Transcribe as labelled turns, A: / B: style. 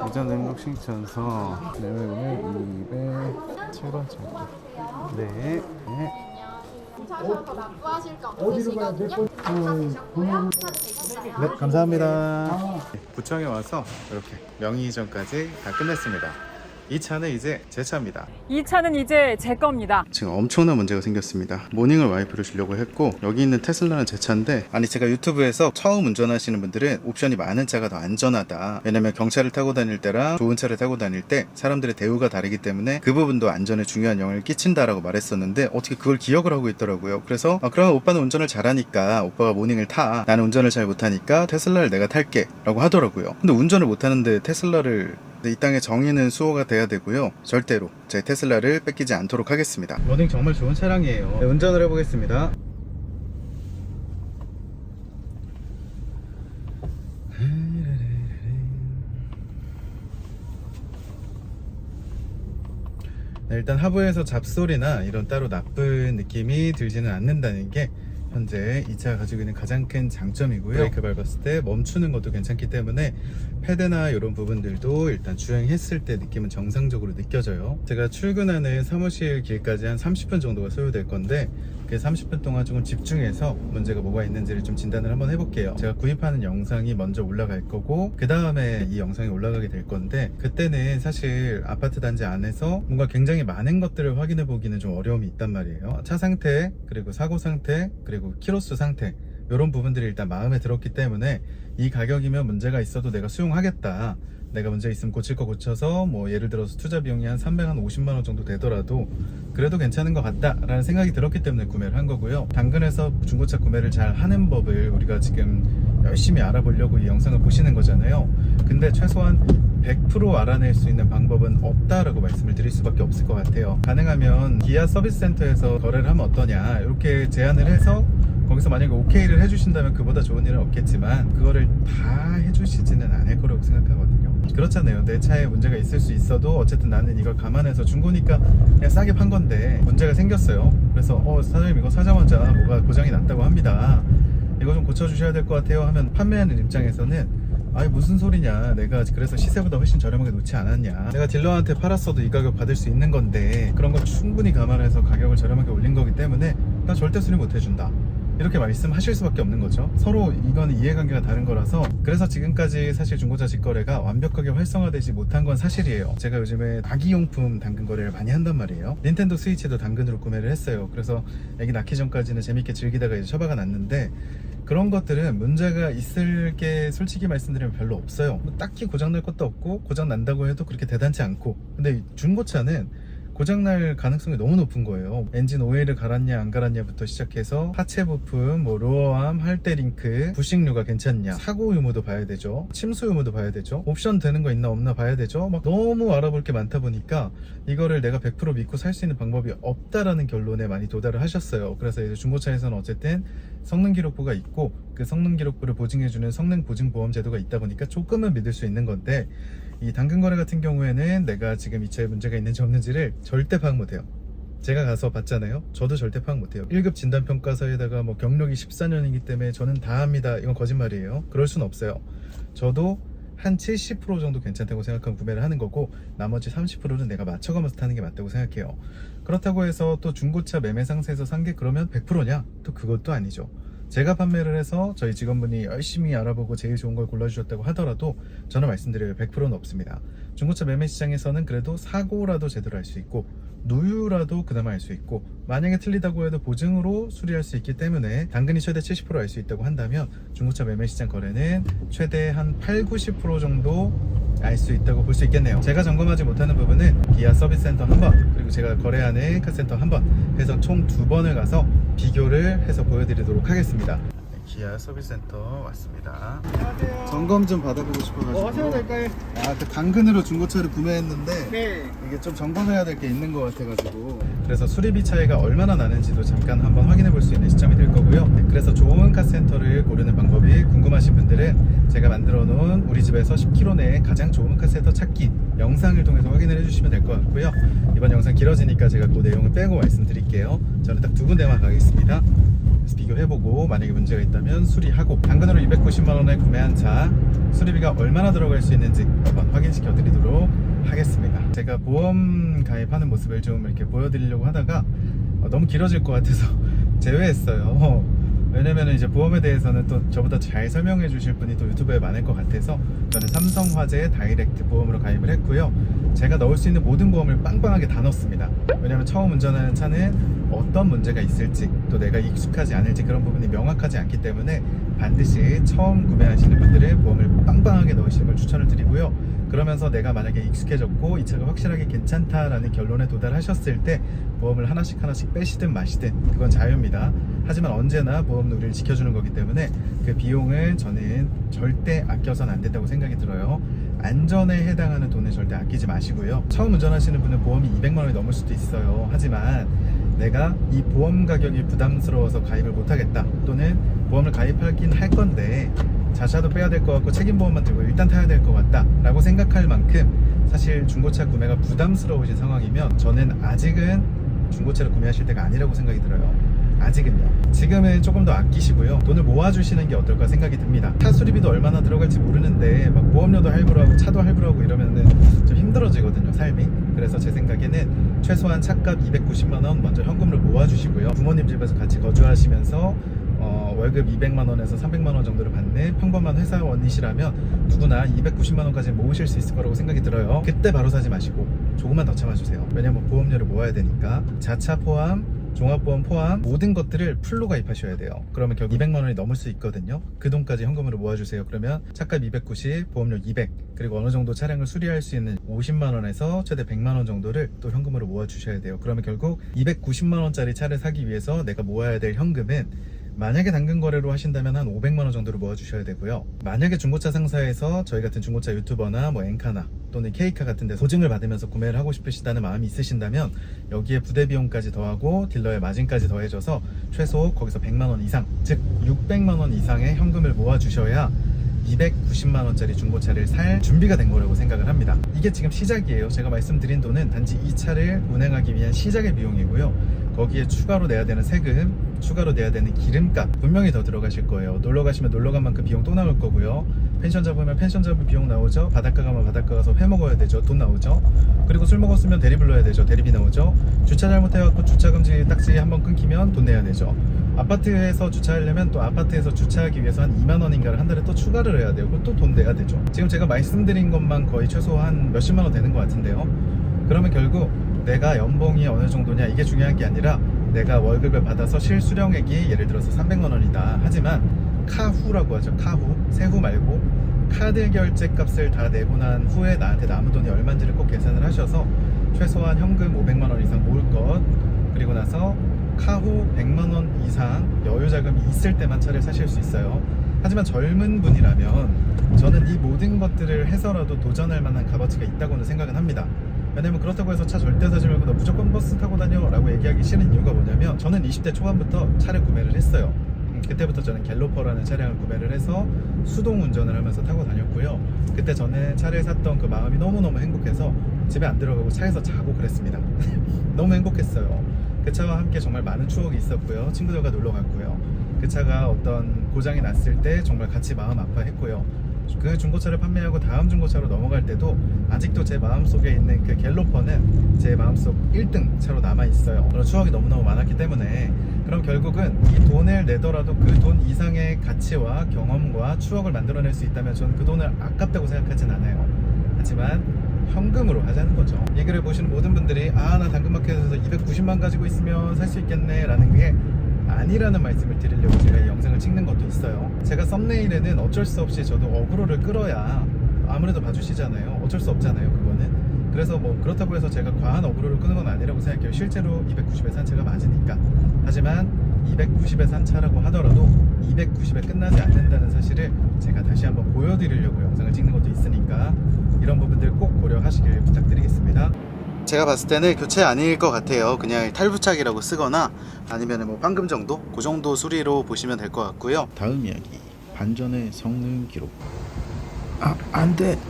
A: 부산 능력 신청서 내외는 207번 찾기. 네.
B: 주차하셔서 납부하실 거 없으시거든요. 다 되셨고요. 주차도 되셨어요.
A: 네, 감사합니다. 구청에 와서 이렇게 명의 이전까지 다 끝냈습니다. 이 차는 이제 제 차입니다.
C: 이 차는 이제 제 겁니다.
A: 지금 엄청난 문제가 생겼습니다. 모닝을 와이프를 주려고 했고, 여기 있는 테슬라는 제 차인데, 아니 제가 유튜브에서 처음 운전하시는 분들은 옵션이 많은 차가 더 안전하다, 왜냐면 경차를 타고 다닐 때랑 좋은 차를 타고 다닐 때 사람들의 대우가 다르기 때문에 그 부분도 안전에 중요한 영향을 끼친다라고 말했었는데, 어떻게 그걸 기억을 하고 있더라고요. 그래서 그러면 오빠는 운전을 잘하니까 오빠가 모닝을 타, 나는 운전을 잘 못하니까 테슬라를 내가 탈게 라고 하더라고요. 근데 운전을 못하는데 테슬라를, 이 땅의 정의는 수호가 돼야 되고요. 절대로 제 테슬라를 뺏기지 않도록 하겠습니다. 모닝 정말 좋은 차량이에요. 네, 운전을 해보겠습니다. 네, 일단 하부에서 잡소리나 이런 따로 나쁜 느낌이 들지는 않는다는 게 현재 이 차가 가지고 있는 가장 큰 장점이고요. 브레이크 밟았을 때 멈추는 것도 괜찮기 때문에 패드나 이런 부분들도 일단 주행했을 때 느낌은 정상적으로 느껴져요. 제가 출근하는 사무실 길까지 한 30분 정도가 소요될 건데, 그 30분 동안 조금 집중해서 문제가 뭐가 있는지를 좀 진단을 한번 해볼게요. 제가 구입하는 영상이 먼저 올라갈 거고, 그 다음에 이 영상이 올라가게 될 건데, 그때는 사실 아파트 단지 안에서 뭔가 굉장히 많은 것들을 확인해 보기는 좀 어려움이 있단 말이에요. 차 상태, 그리고 사고 상태, 그리고 키로수 상태, 이런 부분들이 일단 마음에 들었기 때문에 이 가격이면 문제가 있어도 내가 수용하겠다, 내가 문제 있으면 고칠 거 고쳐서 뭐 예를 들어서 투자 비용이 한 350만원 정도 되더라도 그래도 괜찮은 것 같다 라는 생각이 들었기 때문에 구매를 한 거고요. 당근에서 중고차 구매를 잘 하는 법을 우리가 지금 열심히 알아보려고 이 영상을 보시는 거잖아요. 근데 최소한 100% 알아낼 수 있는 방법은 없다라고 말씀을 드릴 수밖에 없을 것 같아요. 가능하면 기아 서비스 센터에서 거래를 하면 어떠냐, 이렇게 제안을 해서 거기서 만약에 오케이를 해주신다면 그보다 좋은 일은 없겠지만, 그거를 다 해주시지는 않을 거라고 생각하거든요. 그렇잖아요. 내 차에 문제가 있을 수 있어도 어쨌든 나는 이걸 감안해서 중고니까 그냥 싸게 판 건데 문제가 생겼어요. 그래서 사장님 이거 사자마자 뭐가 고장이 났다고 합니다, 이거 좀 고쳐주셔야 될 것 같아요 하면, 판매하는 입장에서는 아니 무슨 소리냐, 내가 그래서 시세보다 훨씬 저렴하게 놓지 않았냐, 내가 딜러한테 팔았어도 이 가격 받을 수 있는 건데 그런 거 충분히 감안해서 가격을 저렴하게 올린 거기 때문에 나 절대 수리 못 해준다, 이렇게 말씀하실 수밖에 없는 거죠. 서로 이건 이해관계가 다른 거라서. 그래서 지금까지 사실 중고차 직거래가 완벽하게 활성화되지 못한 건 사실이에요. 제가 요즘에 아기용품 당근 거래를 많이 한단 말이에요. 닌텐도 스위치도 당근으로 구매를 했어요. 그래서 애기 낳기 전까지는 재밌게 즐기다가 이제 처박아 놨는데, 그런 것들은 문제가 있을 게 솔직히 말씀드리면 별로 없어요. 뭐 딱히 고장날 것도 없고, 고장 난다고 해도 그렇게 대단치 않고. 근데 중고차는 고장날 가능성이 너무 높은 거예요. 엔진 오일을 갈았냐 안 갈았냐부터 시작해서 하체 부품, 뭐 로어암, 할대 링크, 부식류가 괜찮냐, 사고 유무도 봐야 되죠, 침수 유무도 봐야 되죠, 옵션 되는 거 있나 없나 봐야 되죠. 막 너무 알아볼 게 많다 보니까 이거를 내가 100% 믿고 살 수 있는 방법이 없다라는 결론에 많이 도달을 하셨어요. 그래서 이제 중고차에서는 어쨌든 성능 기록부가 있고, 그 성능 기록부를 보증해주는 성능 보증 보험 제도가 있다 보니까 조금은 믿을 수 있는 건데, 이 당근 거래 같은 경우에는 내가 지금 이 차에 문제가 있는지 없는지를 절대 파악 못해요. 제가 가서 봤잖아요. 저도 절대 파악 못해요. 1급 진단평가서에다가 뭐 경력이 14년이기 때문에 저는 다 합니다, 이건 거짓말이에요. 그럴 순 없어요. 저도 한 70% 정도 괜찮다고 생각하면 구매를 하는 거고, 나머지 30%는 내가 맞춰가면서 타는 게 맞다고 생각해요. 그렇다고 해서 또 중고차 매매 상세에서 산 게 그러면 100%냐? 또 그것도 아니죠. 제가 판매를 해서 저희 직원분이 열심히 알아보고 제일 좋은 걸 골라주셨다고 하더라도 저는 말씀드려요, 100%는 없습니다. 중고차 매매 시장에서는 그래도 사고라도 제대로 할 수 있고, 누유라도 그나마 알 수 있고, 만약에 틀리다고 해도 보증으로 수리할 수 있기 때문에 당근이 최대 70% 알 수 있다고 한다면, 중고차 매매 시장 거래는 최대 한 80-90% 정도 알 수 있다고 볼 수 있겠네요. 제가 점검하지 못하는 부분은 기아 서비스 센터 한번, 그리고 제가 거래하는 카센터 한번 해서 총 2번을 가서 비교를 해서 보여드리도록 하겠습니다. 기아 서비스 센터 왔습니다.
D: 안녕하세요.
A: 점검 좀 받아보고 싶어가지고.
D: 하셔도 될까요?
A: 그 당근으로 중고차를 구매했는데,
D: 네.
A: 이게 좀 점검해야 될 게 있는 것 같아가지고, 그래서 수리비 차이가 얼마나 나는지도 잠깐 한번 확인해 볼 수 있는 시점이 될 거고요. 그래서 좋은 카센터를 고르는 방법이 궁금하신 분들은 제가 만들어 놓은 우리 집에서 10km 내에 가장 좋은 카센터 찾기 영상을 통해서 확인을 해주시면 될 것 같고요. 이번 영상 길어지니까 제가 그 내용을 빼고 말씀드릴게요. 저는 딱 2군데만 가겠습니다. 그래서 비교해보고 만약에 문제가 있다면 수리하고, 당근으로 290만원에 구매한 차 수리비가 얼마나 들어갈 수 있는지 한번 확인시켜 드리도록 하겠습니다. 제가 보험 가입하는 모습을 좀 이렇게 보여드리려고 하다가 너무 길어질 것 같아서 제외했어요. 왜냐면 이제 보험에 대해서는 또 저보다 잘 설명해 주실 분이 또 유튜브에 많을 것 같아서 저는 삼성화재 다이렉트 보험으로 가입을 했고요. 제가 넣을 수 있는 모든 보험을 빵빵하게 다 넣습니다. 왜냐면 처음 운전하는 차는 어떤 문제가 있을지, 또 내가 익숙하지 않을지 그런 부분이 명확하지 않기 때문에 반드시 처음 구매하시는 분들은 보험을 빵빵하게 넣으시는 걸 추천을 드리고요. 그러면서 내가 만약에 익숙해졌고 이 차가 확실하게 괜찮다라는 결론에 도달하셨을 때 보험을 하나씩 빼시든 마시든 그건 자유입니다. 하지만 언제나 보험 누리를 지켜주는 거기 때문에 그 비용을 저는 절대 아껴서는 안 된다고 생각이 들어요. 안전에 해당하는 돈을 절대 아끼지 마시고요. 처음 운전하시는 분은 보험이 200만 원이 넘을 수도 있어요. 하지만 내가 이 보험 가격이 부담스러워서 가입을 못하겠다, 또는 보험을 가입하긴 할 건데 자차도 빼야 될 것 같고 책임보험만 들고 일단 타야 될 것 같다 라고 생각할 만큼 사실 중고차 구매가 부담스러우신 상황이면 저는 아직은 중고차를 구매하실 때가 아니라고 생각이 들어요. 아직은요. 지금은 조금 더 아끼시고요, 돈을 모아주시는 게 어떨까 생각이 듭니다. 차 수리비도 얼마나 들어갈지 모르는데 막 보험료도 할부로 하고 차도 할부로 하고 이러면은 좀 힘들어지거든요, 삶이. 그래서 제 생각에는 최소한 차값 290만원 먼저 현금으로 모아주시고요, 부모님 집에서 같이 거주하시면서 월급 200만원에서 300만원 정도를 받는 평범한 회사원이시라면 누구나 290만원까지 모으실 수 있을 거라고 생각이 들어요. 그때 바로 사지 마시고 조금만 더 참아주세요. 왜냐면 보험료를 모아야 되니까. 자차 포함, 종합보험 포함 모든 것들을 풀로 가입하셔야 돼요. 그러면 결국 200만원이 넘을 수 있거든요. 그 돈까지 현금으로 모아주세요. 그러면 차값 290, 보험료 200, 그리고 어느 정도 차량을 수리할 수 있는 50만원에서 최대 100만원 정도를 또 현금으로 모아주셔야 돼요. 그러면 결국 290만원짜리 차를 사기 위해서 내가 모아야 될 현금은 만약에 당근 거래로 하신다면 한 500만원 정도를 모아주셔야 되고요. 만약에 중고차 상사에서 저희 같은 중고차 유튜버나 뭐 엔카나 또는 케이카 같은 데 보증을 받으면서 구매를 하고 싶으시다는 마음이 있으신다면 여기에 부대 비용까지 더하고 딜러의 마진까지 더해져서 최소 거기서 100만원 이상, 즉 600만원 이상의 현금을 모아주셔야 290만원짜리 중고차를 살 준비가 된 거라고 생각을 합니다. 이게 지금 시작이에요. 제가 말씀드린 돈은 단지 이 차를 운행하기 위한 시작의 비용이고요. 거기에 추가로 내야 되는 세금, 추가로 내야 되는 기름값 분명히 더 들어가실 거예요. 놀러 가시면 놀러 간 만큼 비용 또 나올 거고요. 펜션 잡으면 펜션 잡을 비용 나오죠. 바닷가 가면 바닷가 가서 회 먹어야 되죠. 돈 나오죠. 그리고 술 먹었으면 대리 불러야 되죠. 대리비 나오죠. 주차 잘못해갖고 주차금지 딱지 한번 끊기면 돈 내야 되죠. 아파트에서 주차하려면 또 아파트에서 주차하기 위해서 한 2만원인가를 한 달에 또 추가를 해야 되고 또 돈 내야 되죠. 지금 제가 말씀드린 것만 거의 최소 한 몇십만원 되는 것 같은데요. 그러면 결국 내가 연봉이 어느 정도냐 이게 중요한 게 아니라 내가 월급을 받아서 실수령액이 예를 들어서 300만원이다 하지만 카후라고 하죠. 카후, 세후 말고 카드 결제 값을 다 내고 난 후에 나한테 남은 돈이 얼마인지를 꼭 계산을 하셔서 최소한 현금 500만원 이상 모을 것, 그리고 나서 카후 100만원 이상 여유 자금이 있을 때만 차를 사실 수 있어요. 하지만 젊은 분이라면 저는 이 모든 것들을 해서라도 도전할 만한 값어치가 있다고는 생각은 합니다. 왜냐면 그렇다고 해서 차 절대 사지 말고 너 무조건 버스 타고 다녀 라고 얘기하기 싫은 이유가 뭐냐면 저는 20대 초반부터 차를 구매를 했어요. 그때부터 저는 갤로퍼라는 차량을 구매를 해서 수동 운전을 하면서 타고 다녔고요. 그때 저는 차를 샀던 그 마음이 너무너무 행복해서 집에 안 들어가고 차에서 자고 그랬습니다. 너무 행복했어요. 그 차와 함께 정말 많은 추억이 있었고요. 친구들과 놀러 갔고요. 그 차가 어떤 고장이 났을 때 정말 같이 마음 아파했고요. 그 중고차를 판매하고 다음 중고차로 넘어갈 때도 아직도 제 마음속에 있는 그 갤로퍼는 제 마음속 1등 차로 남아있어요. 그런 추억이 너무너무 많았기 때문에 그럼 결국은 이 돈을 내더라도 그 돈 이상의 가치와 경험과 추억을 만들어낼 수 있다면 저는 그 돈을 아깝다고 생각하진 않아요. 하지만 현금으로 하자는 거죠. 이 글을 보시는 모든 분들이 나 당근마켓에서 290만 가지고 있으면 살 수 있겠네 라는 게 아니라는 말씀을 드리려고 제가 이 영상을 찍는 것도 있어요. 제가 썸네일에는 어쩔 수 없이 저도 어그로를 끌어야 아무래도 봐주시잖아요. 어쩔 수 없잖아요, 그거는. 그래서 뭐 그렇다고 해서 제가 과한 어그로를 끄는 건 아니라고 생각해요. 실제로 290에 산 차가 맞으니까. 하지만 290에 산 차라고 하더라도 290에 끝나지 않는다는 사실을 제가 다시 한번 보여드리려고 영상을 찍는 것도 있으니까 이런 부분들 꼭 고려하시길 부탁드리겠습니다. 제가 봤을 때는 교체 아닐 것 같아요. 그냥 탈부착이라고 쓰거나 아니면 뭐 방금 정도? 그 정도 수리로 보시면 될 것 같고요. 다음 이야기, 반전의 성능 기록. 안 돼.